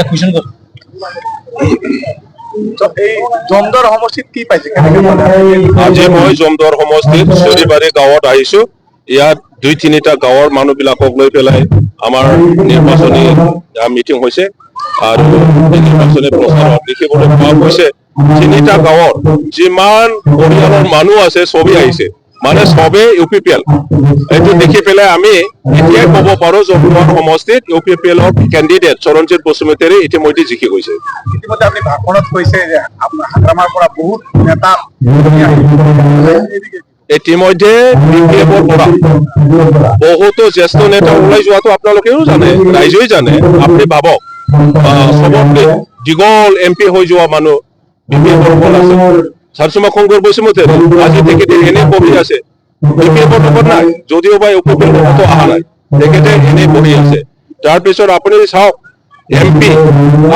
question কৰ জমদৰ সমষ্টিত কি পাইছে আজি মই জমদৰ সমষ্টিত চৰিবাৰী গাঁৱত আহিছো ইয়াত 2-3টা গাঁৱৰ মানুহবিলাকক লৈ পেলাই আমাৰ নিৰ্বাচনী মিটিং হৈছে আৰু নিৰ্বাচনী প্ৰচাৰত দেখিবলৈ পোৱা গৈছে 3টা গাঁৱৰ যিমান পৰিয়ালৰ মানুহ আছে সবেই আহিছে মানে সবে ইউপিপিএল এইটো দেখি পেলাই আমি এতিয়াই ক'ব পাৰো জমদৰ সমষ্টিত ইউপিপিএলৰ কেণ্ডিডেট চৰণজিৎ বসুমতাৰী ইতিমধ্যে জিকি গৈছে ইতিমধ্যে আপুনি ভাষণত কৈছে যে হাগ্ৰামাৰ পৰা বহুত নেতা ইতিমধ্যে বিপিএফৰ পৰা বহুতো জ্যেষ্ঠ নেতা ওলাই যোৱাটো আপোনালোকেও জানে ৰাইজেই জানে আপুনি ভাবক সবতকে দীঘল এমপি হৈ যোৱা মানুহ বিপিএফৰ পৰা আছে চাৰচুমা খংগৰ বসুমতাৰী আজি তেখেতে এনে বহি আছে বিপিএফৰ লগত নাই যদিও বা ইউপিপিএল লগতো অহা নাই তেখেতে এনে বহি আছে তাৰপিছত আপুনি চাওক এমপি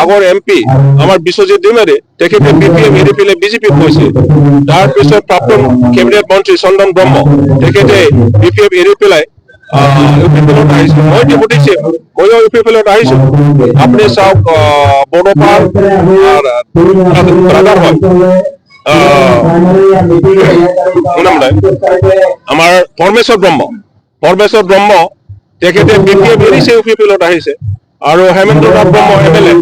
আগৰ এমপি আমাৰ বিশ্বজিৎ ডিমাৰী তেখেতে বিপিএফ এৰি পেলাই বিজেপিত গৈছে তাৰপিছত প্ৰাক্তন কেবিনেট মন্ত্ৰী চন্দন ব্ৰহ্ম তেখেতে বিপিএফ এৰি পেলাই ইউপিপিএলত আহিছে মই ডিপুটিছে ময়ো ইউপিপিএলত আহিছো আপুনি চাওক বড়োপাৰ ব্ৰাদাৰ হয় আমাৰ পৰমেশ্বৰ ব্ৰহ্ম তেখেতে বিপিএফ এৰিছে ইউপিপিএলত আহিছে আৰু হেমেন্দ্ৰ নাথ ব্ৰহ্ম এমএলএ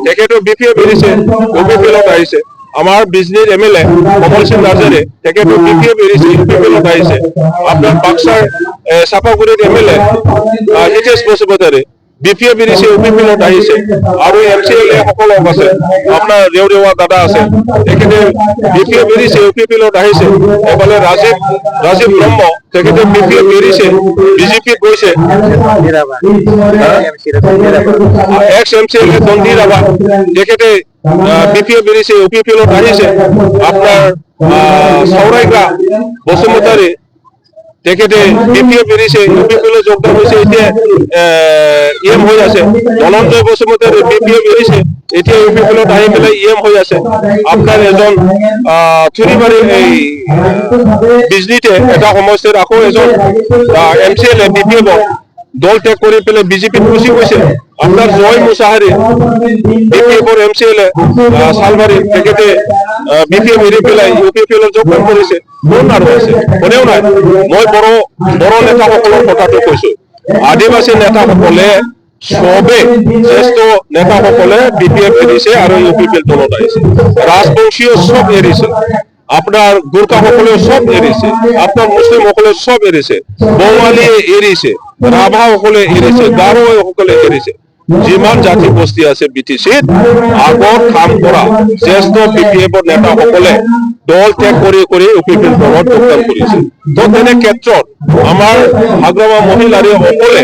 তেখেতেও বিপিএফ এৰিছে ইউপিপিএলত আহিছে আমাৰ বিজনীৰ এমএলএ কমল সিং নাৰ্জাৰী তেখেতেও বিপিএফ এৰিছে ইউপিপিএলত আহিছে আপোনাৰ বাক্সাৰ চাপাগুৰিৰ এমএলএ হিতেশ বসুমতাৰী বিপিএফ এৰিছে ইউপিপিএলত আহিছে আৰু এমচিএলএ সকলক আছে আপোনাৰ ৰেওৰেৱা দাদা আছে তেখেতে বিপিএফ এৰিছে ইউপিপিএলত আহিছে এফালে ৰাজীৱ ব্ৰহ্ম তেখেতে বিপিএফ এৰিছে বিজেপিত গৈছে এক্স এমচিএলএ দণ্ডি ৰাভা তেখেতে বিপিএফ এৰিছে ইউপিপিএলত আহিছে আপোনাৰ চৌৰাইকা বসুমতাৰী তেখেতে বিপিএফ এৰিছে ইউপিপিএলত যোগদান হৈছে এতিয়া ইএম হৈ আছে ধনঞ্জয় বসুমতাৰী বিপিএফ এৰিছে এতিয়া ইউপিপিএলত আহি পেলাই ইএম হৈ আছে আপোনাৰ এজন চুৰিবাৰী এই বিজনীতে এটা সমষ্টিত আকৌ এজন এমচিএলএ বিপিএফৰ দল ত্যাগ কৰি পেলাই বিজেপিত গুচি গৈছে আপোনাৰ জয় মুছাহাৰী বিপিএফৰ এমচিএলএ চালবাৰী তেখেতে বিপিএফ এৰি পেলাই ইউপিপিএলত যোগদান কৰিছে কোন আৰু আছে কোনেও নাই মই বড়ো নেতাসকলৰ কথাটো কৈছো আদিবাসী নেতাসকলে সবে জ্যেষ্ঠ নেতাসকলে বিপিএফ এৰিছে আৰু ইউপিপিএল দলত আহিছে ৰাজবংশীয় সব এৰিছে আপনার গোর্খা সকলে সব এরিছে আপনার মুসলিম সকলে সব এরিছে বঙালীয়ে এরিছে রাভা সকলে এরিছে গারো সকলে এরিছে যিমান জাতি বস্তি আছে বিটিসিত আগত কাম কৰা জ্যেষ্ঠ বিপিএফৰ নেতাসকলে দল ত্যাগ কৰি ইউপিপিএল দলত যোগদান কৰিছে তো তেনে ক্ষেত্ৰত আমাৰ হাগ্ৰামা মহিলাৰে সকলে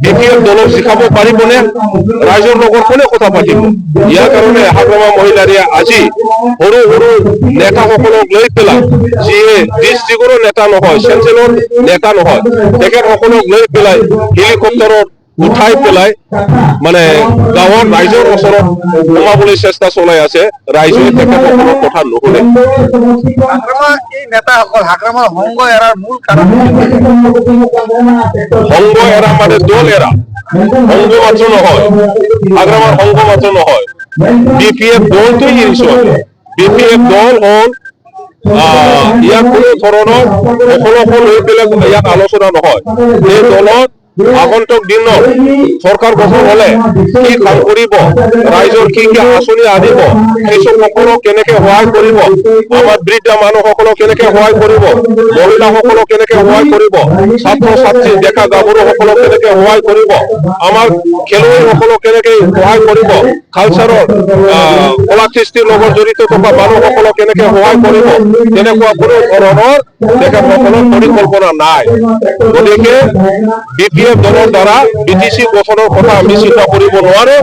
বিপিএফ দলক জিকাব পাৰিবনে ৰাইজৰ লগত কোনে কথা পাতিব ইয়াৰ কাৰণে হাগ্ৰামা মহিলাৰে আজি সৰু নেতাসকলক লৈ পেলাই যিয়ে ডিষ্ট্ৰিক্টৰ নেতা নহয় চেণ্ট্ৰেলৰ নেতা নহয় তেখেতসকলক লৈ পেলাই হেলিকপ্টাৰত উঠাই পেলাই মানে গাঁৱৰ ৰাইজৰ ওচৰত সোমাবলৈ চেষ্টা চলাই আছে ৰাইজে তেখেতসকলৰ কথা নুশুনে এই নেতাসকল হাগ্ৰামাৰ সংগ এৰাৰ মূল কাৰণ সংগ এৰা মানে দল এৰা সংগ মাত্ৰ নহয় হাগ্ৰামাৰ সংগ মাত্ৰ নহয় বিপিএফ দলটোই এৰিছো বিপিএফ দল হ'ল ইয়াক কোনো ধৰণৰ সফলতা লৈ পেলাই ইয়াক আলোচনা নহয় এই দলত আগন্তুক দিনত সরকার গঠন হলে কি কাম কৰিব ৰাইজৰ কি আঁচনি আনিব কৃষকসকলক কেনেকে সহায় কৰিব আমাৰ বৃদ্ধ মানুহসকলক কেনেকে সহায় কৰিব মহিলাসকলক কেনেকে সহায় কৰিব ছাত্ৰ ছাত্ৰী ডেকা গাভৰুসকলক কেনেকে সহায় কৰিব আমাৰ খেলুৱৈসকলক কেনেকে সহায় কৰিব কালচাৰৰ কলা কৃষ্টিৰ লগত জড়িত থকা মানুহসকলক কেনেকে সহায় কৰিব তেনেকুৱা কোনো ধৰণৰ তেখেতসকলৰ পৰিকল্পনা নাই গতিকে বিপিএফ দলৰ দ্বাৰা বিটিসি গঠনৰ কথা আমি চিন্তা কৰিব নোৱাৰো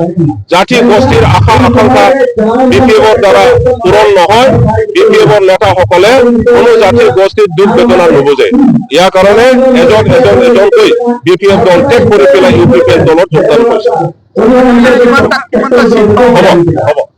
জাতি গোষ্ঠীৰ আশা আকাংক্ষা বিপিএফৰ দ্বাৰা পূৰণ নহয় বিপিএফৰ নেতাসকলে কোনো জাতি গোষ্ঠীৰ দুখ বেদনা নুবুজে ইয়াৰ কাৰণে এজনকৈ বিপিএফ দল ত্যাগ কৰি পেলাই ইউপিপিএল দলত যোগদান কৰিছে কিমান হ'ব